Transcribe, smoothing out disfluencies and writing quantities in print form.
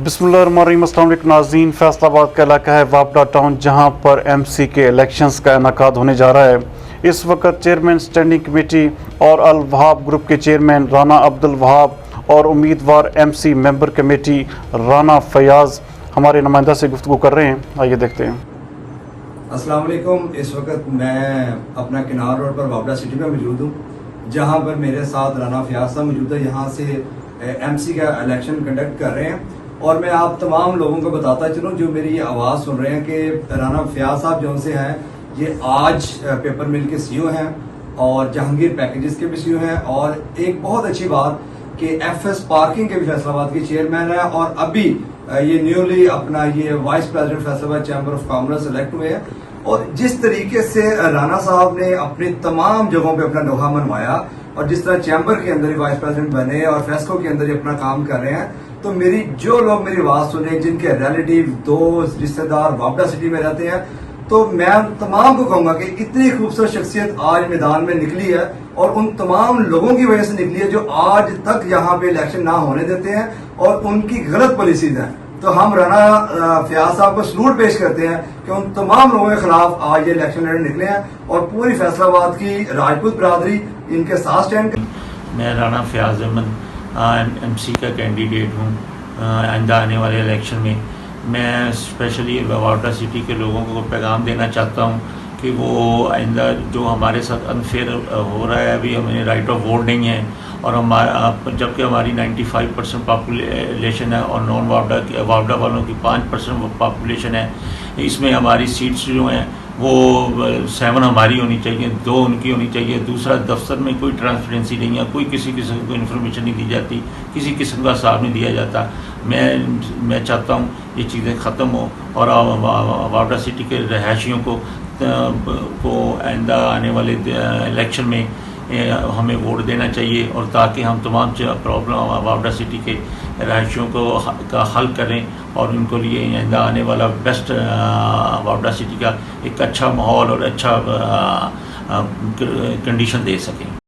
बिस्मिल्लाहिर्रहमानिर्रहीम। अस्सलाम वालेकुम नाज़रीन, फैसलाबाद का इलाका है वापडा टाउन, जहां पर MC के इलेक्शंस का इनेकाद होने जा रहा है। इस वक्त चेयरमैन स्टैंडिंग कमेटी और अल वहाब ग्रुप के चेयरमैन राना अब्दुल वहाब और उम्मीदवार MC member committee Rana Fayaz हमारे नुमाइंदा से गुफ्तगू कर रहे हैं। आइए देखते हैं। अस्सलाम वालेकुम। इस वक्त मैं अपना किनार रोड पर वापडा सिटी में मौजूद हूँ, जहाँ पर मेरे साथ राना फयाज साहब मौजूद है। यहाँ से MC का इलेक्शन कंडक्ट कर रहे हैं और मैं आप तमाम लोगों को बताता चलूँ जो मेरी ये आवाज़ सुन रहे हैं कि राना फयाज साहब जो से हैं, ये आज पेपर मिल के CEO हैं और जहांगीर पैकेजेस के भी CEO हैं, और एक बहुत अच्छी बात कि FS पार्किंग के भी फैसलाबाद के चेयरमैन हैं, और अभी ये न्यूली अपना ये vice president Faisalabad chamber of commerce select हुए हैं। और जिस तरीके से राना साहब ने अपनी तमाम जगहों पे अपना लोहा मनवाया और जिस तरह चैम्बर के अंदर ही वाइस प्रेसिडेंट बने और फेस्को के अंदर ही अपना काम कर रहे हैं, तो मेरी जो लोग मेरी आवाज सुने जिनके रिलेटिव दोस्त रिश्तेदार वापडा सिटी में रहते हैं, तो मैं तमाम को कहूंगा कि इतनी खूबसूरत शख्सियत आज मैदान में निकली है और उन तमाम लोगों की वजह से निकली है जो आज तक यहाँ पे इलेक्शन ना होने देते हैं और उनकी गलत पॉलिसीज हैं। तो हम राना फयाज साहब को सलूट पेश करते हैं कि उन तमाम लोगों के खिलाफ आज ये इलेक्शन लड़ने निकले हैं और पूरी फैसलाबाद की राजपूत बरादरी इनके साथ स्टैंड। मैं राना फयाज अहमद MC का कैंडिडेट हूँ। आइंदा आने वाले इलेक्शन में मैं स्पेशली वापडा सिटी के लोगों को पैगाम देना चाहता हूँ कि वो आइंदा जो हमारे साथ अनफेयर हो रहा है, अभी हमें राइट ऑफ वोट नहीं है और हमारा जबकि हमारी 95% पॉपुलेशन है और नॉन वापडा वालों की 5% पॉपुलेशन है। इसमें हमारी सीट्स जो हैं वो 7 हमारी होनी चाहिए, 2 उनकी होनी चाहिए। दूसरा, दफ्तर में कोई ट्रांसपेरेंसी नहीं है, कोई किसी किस्म की इन्फॉर्मेशन नहीं दी जाती, किसी किस्म का हिसाब नहीं दिया जाता। मैं चाहता हूँ ये चीज़ें ख़त्म हो और वापडा सिटी के रहायशियों को आइंदा आने वाले इलेक्शन में हमें वोट देना चाहिए, और ताकि हम तमाम प्रॉब्लम वापडा सिटी के रहायशियों का हल करें और उनको लिए आइंदा आने वाला बेस्ट वापडा सिटी का एक अच्छा माहौल और अच्छा कंडीशन दे सकें।